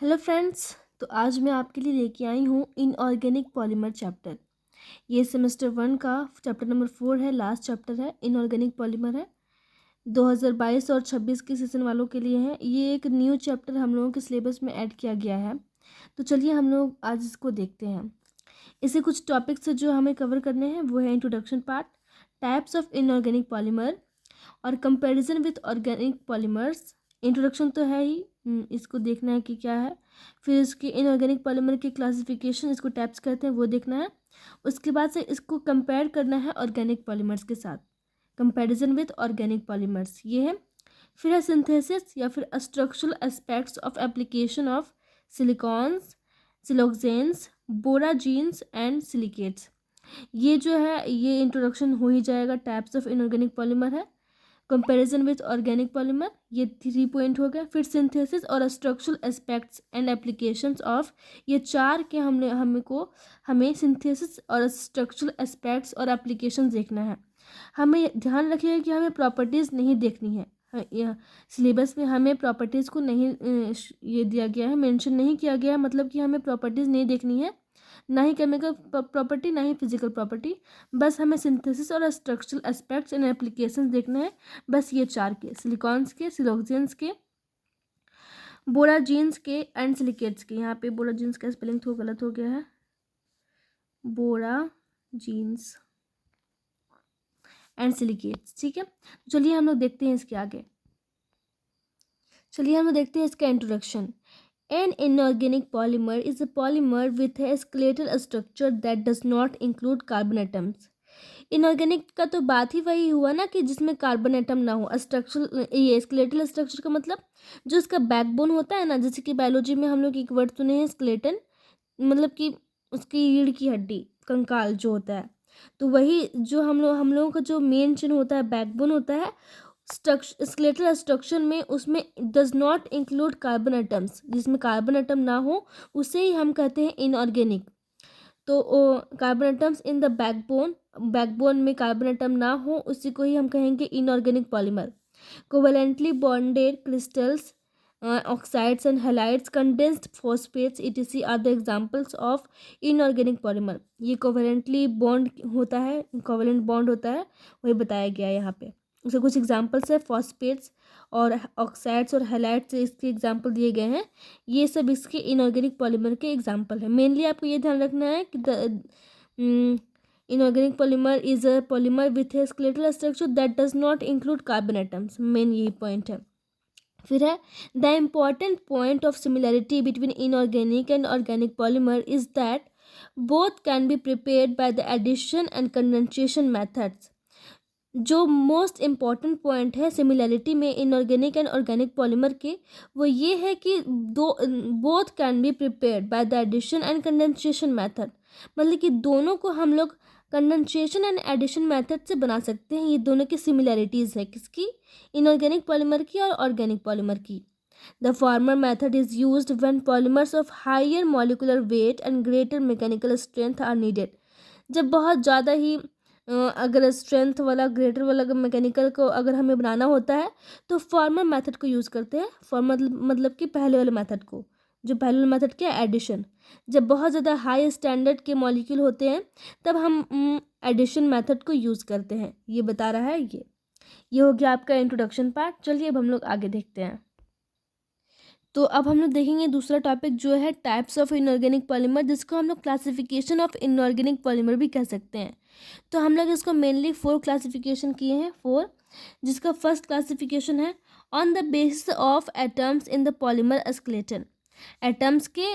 Hello friends. तो आज मैं आपके लिए लेके आई हूँ इनऑर्गेनिक पॉलीमर चैप्टर। ये सेमेस्टर 1 का चैप्टर नंबर 4 है, लास्ट चैप्टर है, इनऑर्गेनिक पॉलीमर है। 2022 और 26 के सेशन वालों के लिए है। ये एक न्यू चैप्टर हम लोगों के सिलेबस में ऐड किया गया है। तो चलिए हम लोग आज इसको देखते हैं। इसे कुछ टॉपिक्स जो हमें कवर करने हैं वो है introduction part, types of inorganic polymer और comparison with organic polymers. Introduction तो है ही, इसको देखना है कि क्या है। फिर इसके इनऑर्गेनिक पॉलीमर की क्लासिफिकेशन, इसको टाइप्स कहते हैं, वो देखना है। उसके बाद से इसको कंपेयर करना है ऑर्गेनिक पॉलीमर्स के साथ, कंपैरिजन विथ ऑर्गेनिक पॉलीमर्स ये है। फिर है सिंथेसिस या फिर structural aspects of application of silicones, siloxanes, borazines and silicates. ये जो है ये इंट्रोडक्शन हो ही जाएगा। टाइप्स ऑफ इनऑर्गेनिक पॉलीमर है, कंपैरिजन विथ ऑर्गेनिक पॉलीमर, ये 3 पॉइंट हो गया। फिर सिंथेसिस और structural aspects and applications of, ये 4 के हमें सिंथेसिस और स्ट्रक्चरल एस्पेक्ट्स और एप्लीकेशन देखना है। हमें ध्यान रखिएगा कि हमें प्रॉपर्टीज़ नहीं देखनी है। यह सिलेबस में हमें प्रॉपर्टीज़ को नहीं ये दिया गया है, मेंशन नहीं किया गया है, मतलब कि हमें प्रॉपर्टीज़ नहीं देखनी है, ना ही केमिकल प्रॉपर्टी ना ही फिजिकल प्रॉपर्टी। बस हमें सिंथेसिस और स्ट्रक्चरल एस्पेक्ट्स एंड एप्लीकेशंस देखना है। बस ये 4 के, सिलिकॉन्स के, सिलोक्सेन्स के, बोराजीन्स के एंड सिलिकेट्स के। यहाँ पे बोराजीन्स का स्पेलिंग थोड़ा गलत हो गया है, बोराजीन्स एंड सिलिकेट्स, ठीक है। चलिए हम लोग देखते हैं इसके आगे। चलिए हम लोग देखते हैं इसका introduction. An inorganic polymer is a polymer with a skeletal structure that does not include carbon atoms. Inorganic का तो बात ही वही हुआ ना कि जिसमें कार्बन एटम ना हो। स्ट्रक्चर, ये स्केलेटल स्ट्रक्चर का मतलब जो इसका बैकबोन होता है ना, जैसे कि बायोलॉजी में हम लोग एक वर्ड सुने हैं स्केलेटन, मतलब कि उसकी रीढ़ की हड्डी, कंकाल जो होता है। तो वही जो हम लोगों का जो मेन चिन्ह होता है, बैकबोन होता है स्केलेटल स्ट्रक्चर में, उसमें does not include carbon atoms, जिसमें कार्बन एटम ना हो उसे ही हम कहते हैं इनऑर्गेनिक। तो carbon atoms in the backbone, backbone में कार्बन एटम ना हो उसी को ही हम कहेंगे inorganic polymer. Covalently bonded crystals, oxides and halides, condensed phosphates etc are the examples of inorganic polymer. ये कोवेलेंटली बॉन्ड होता है, कोवेलेंट बॉन्ड होता है, वही बताया गया है यहाँ पे। उसके कुछ एग्जांपल्स है, फॉस्फेट्स और ऑक्साइड्स और हैलाइड्स, इसके एग्जांपल दिए गए हैं। ये सब इसके इनऑर्गेनिक पॉलीमर के एग्जांपल है। मेनली आपको ये ध्यान रखना है कि inorganic polymer is a polymer with a skeletal structure that does not include carbon atoms, main यही पॉइंट है। फिर है the important point of similarity between inorganic and organic polymer is that both can be prepared by the addition and condensation methods. जो most important point है similarity में inorganic and organic polymer के, वो ये है कि both can be prepared by the addition and condensation method, मतलब कि दोनों को हम लोग कंडेंसेशन एंड एडिशन मेथड से बना सकते हैं। ये दोनों की सिमिलैरिटीज़ है, किसकी? इनऑर्गेनिक पॉलीमर की और ऑर्गेनिक पॉलीमर की। The former method is used when polymers of higher molecular weight and greater mechanical strength are needed. जब बहुत ज़्यादा ही अगर स्ट्रेंथ वाला, ग्रेटर वाला मैकेनिकल को अगर हमें बनाना होता है तो फॉर्मर मेथड को यूज़ करते हैं। फॉर्मर मतलब कि पहले वाले मेथड को, जो पहले वाला मेथड क्या है, एडिशन। जब बहुत ज़्यादा हाई स्टैंडर्ड के मॉलिक्यूल होते हैं तब हम एडिशन मेथड को यूज़ करते हैं। ये बता रहा है ये हो गया आपका इंट्रोडक्शन पार्ट। चलिए अब हम लोग आगे देखते हैं। तो अब हम लोग देखेंगे दूसरा टॉपिक जो है टाइप्स ऑफ इनऑर्गेनिक पॉलीमर, जिसको हम लोग क्लासिफिकेशन ऑफ इनऑर्गेनिक पॉलीमर भी कह सकते हैं। तो हम लोग इसको मेनली 4 क्लासिफिकेशन किए हैं, 4, जिसका फर्स्ट क्लासिफिकेशन है on the basis of atoms in the polymer skeleton. Atoms के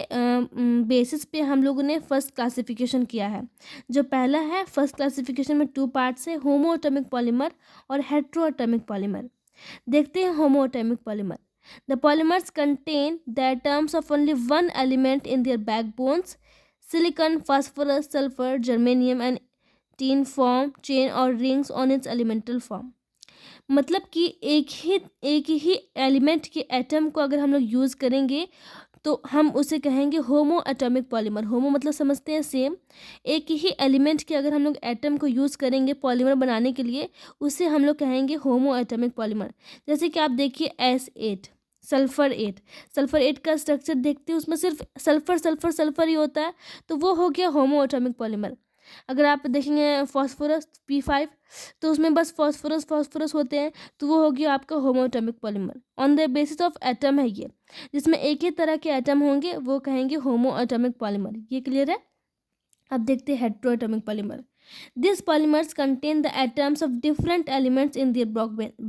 बेसिस पे हम लोगों ने फर्स्ट क्लासिफिकेशन किया है। जो पहला है, फर्स्ट क्लासिफिकेशन में 2 पार्ट्स है, होमो एटॉमिक पॉलीमर और हेट्रो एटॉमिक पॉलीमर। देखते हैं होमो atomic polymer. The polymers contain the atoms of only one element in their backbones. Silicon, phosphorus, sulfur, germanium and tin form chain or rings on its elemental form. मतलब कि एक ही element के atom को अगर हम लोग यूज़ करेंगे तो हम उसे कहेंगे होमो एटॉमिक पॉलीमर। होमो मतलब समझते हैं सेम। एक ही एलिमेंट के अगर हम लोग एटम को यूज़ करेंगे पॉलीमर बनाने के लिए, उसे हम लोग कहेंगे होमो एटॉमिक पॉलीमर। जैसे कि आप देखिए S8, sulphur eight, sulphur eight का स्ट्रक्चर देखते हैं, उसमें सिर्फ सल्फर सल्फर सल्फर ही होता है, तो वो हो गया होमो एटॉमिक पॉलीमर। अगर आप देखेंगे फास्फोरस P5, तो उसमें बस फास्फोरस फास्फोरस होते हैं, तो वो हो गया आपका होमो atomic polymer. On the basis of atom है ये, जिसमें एक ही तरह के एटम होंगे वो कहेंगे होमो एटॉमिक पॉलीमर। ये क्लियर है। अब देखते हैं hetero atomic polymer. These polymers contain the atoms of different elements in their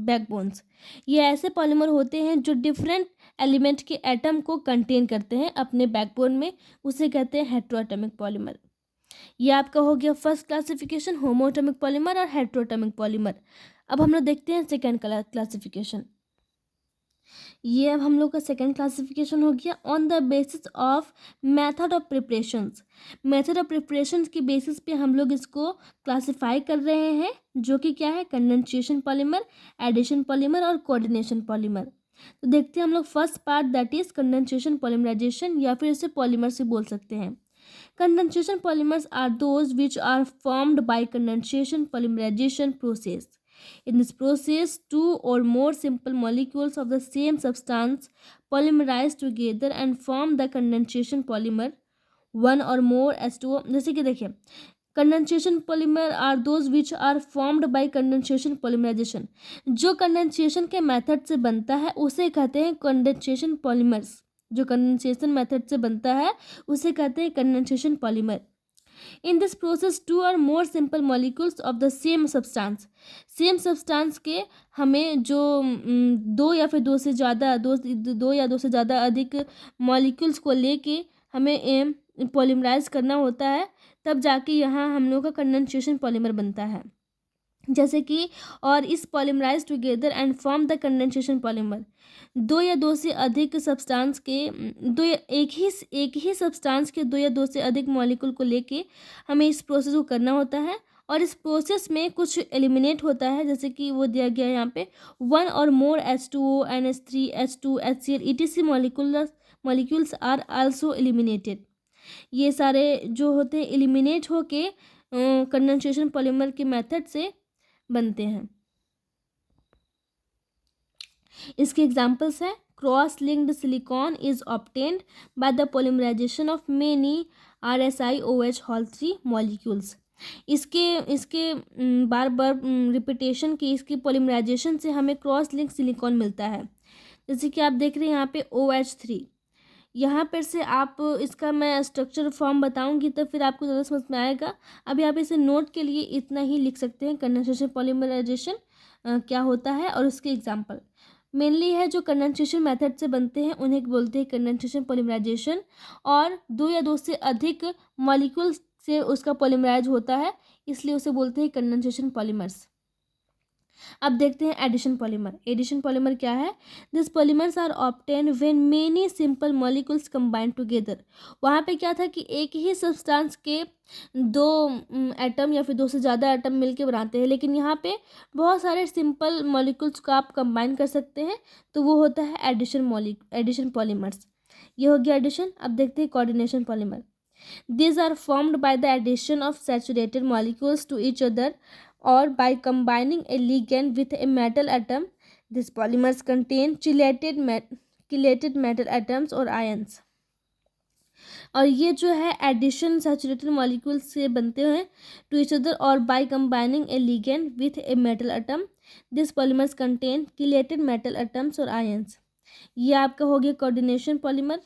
backbones. ये ऐसे पॉलीमर होते हैं जो डिफरेंट एलिमेंट के एटम को कंटेन करते हैं अपने बैकबोन में, उसे कहते हैं हेट्रोएटॉमिक पॉलीमर। ये आपका हो गया फर्स्ट क्लासिफिकेशन, होमोएटॉमिक पॉलीमर और हेट्रोएटॉमिक पॉलीमर। अब हम लोग देखते हैं सेकेंड क्लासिफिकेशन। ये अब हम लोग का सेकेंड क्लासिफिकेशन हो गया on the basis of method of preparations. Method of preparations के बेसिस पे हम लोग इसको क्लासिफाई कर रहे हैं, जो कि क्या है, कंडेंसेशन पॉलीमर, एडिशन पॉलीमर और कोऑर्डिनेशन पॉलीमर। तो देखते हैं हम लोग first part, that is condensation polymerisation, या फिर इसे पॉलीमर से बोल सकते हैं। Condensation polymers are those which are formed by condensation polymerization process. In this process, two or more simple molecules of the same substance polymerize together and form the condensation polymer. One or more H2O, जैसे कि देखिए, condensation polymer are those which are formed by condensation polymerisation. जो condensation के method से बनता है उसे कहते हैं कंडेंसेशन पॉलीमर्स। जो कंडेंसेशन मेथड से बनता है उसे कहते हैं condensation polymer. In this process two or more simple molecules of the same substance, same substance के हमें जो दो या फिर दो से ज़्यादा दो या दो से ज़्यादा अधिक मॉलिक्यूल्स को लेके हमें पॉलीमराइज करना होता है, तब जाके यहाँ हम लोग का कंडेंसेशन पॉलीमर बनता है। जैसे कि और इस polymerise together and form the condensation polymer. दो या दो से अधिक सब्सटेंस के एक ही सब्सटेंस के दो या दो से अधिक मॉलिक्यूल को लेके हमें इस प्रोसेस को करना होता है, और इस प्रोसेस में कुछ एलिमिनेट होता है, जैसे कि वो दिया गया है यहाँ पे, one or more H2O, NH3, H2, HCl etc molecules are also eliminated. ये सारे जो होते हैं एलिमिनेट होके कंडेंसेशन पॉलीमर के मेथड से बनते हैं। इसके एग्जाम्पल्स हैं, cross linked silicon is obtained by the polymerisation of many RSiOH हॉल 3 मॉलिक्यूल्स। इसके बार बार रिपीटेशन की इसकी पॉलीमराइजेशन से हमें क्रॉस लिंक सिलिकॉन मिलता है। जैसे कि आप देख रहे हैं यहाँ पे OH3, यहाँ पर से आप इसका मैं स्ट्रक्चर फॉर्म बताऊंगी तो फिर आपको ज़्यादा समझ में आएगा। अभी आप इसे नोट के लिए इतना ही लिख सकते हैं, कंडेंसेशन पॉलीमराइजेशन क्या होता है और उसके एग्जांपल मेनली है जो कंडेंसेशन मेथड से बनते हैं उन्हें बोलते हैं कंडेंसेशन पॉलीमराइजेशन, और दो या दो से अधिक मॉलिक्यूल से उसका पॉलीमराइज होता है, इसलिए उसे बोलते हैं कंडेंसेशन पॉलीमर्स। अब देखते हैं एडिशन पॉलीमर। एडिशन पॉलीमर क्या है? This polymers are obtain when many simple molecules combine together. वहाँ पे क्या था कि एक ही सब्सटेंस के दो एटम या फिर दो से ज़्यादा एटम मिलके बनाते हैं, लेकिन यहाँ पे बहुत सारे सिंपल मॉलिक्यूल्स को आप कंबाइन कर सकते हैं, तो वो होता है एडिशन पॉलीमर्स। ये हो गया एडिशन। अब देखते हैं coordination polymer. These are formed by the addition of saturated molecules to each other or by combining a ligand with a metal atom. These polymers contain chelated metal atoms or ions. और ये जो है addition saturated molecule से बनते हैं to each other और by combining A ligand with a metal atom. This polymers contain chelated metal atoms और ions. ये आपका हो गया कोऑर्डिनेशन पॉलीमर।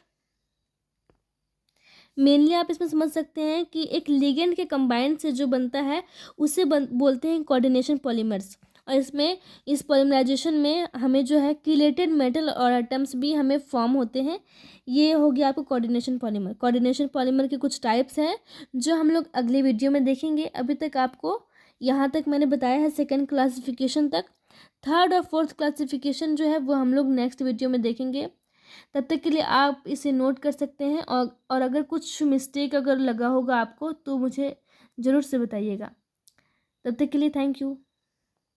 मेनली आप इसमें समझ सकते हैं कि एक लिगेंड के कंबाइंड से जो बनता है उसे बोलते हैं कोऑर्डिनेशन पॉलीमर्स, और इसमें इस पॉलीमराइजेशन में हमें जो है किलेटेड मेटल और एटम्स भी हमें फॉर्म होते हैं। ये हो गया आपको कोऑर्डिनेशन पॉलीमर। कोऑर्डिनेशन पॉलीमर के कुछ टाइप्स हैं जो हम लोग अगले वीडियो में देखेंगे। अभी तक आपको यहाँ तक मैंने बताया है सेकेंड क्लासिफिकेशन तक। थर्ड और फोर्थ क्लासिफिकेशन जो है वो हम लोग नेक्स्ट वीडियो में देखेंगे। तब तक के लिए आप इसे नोट कर सकते हैं, और अगर कुछ मिस्टेक अगर लगा होगा आपको तो मुझे ज़रूर से बताइएगा। तब तक के लिए थैंक यू।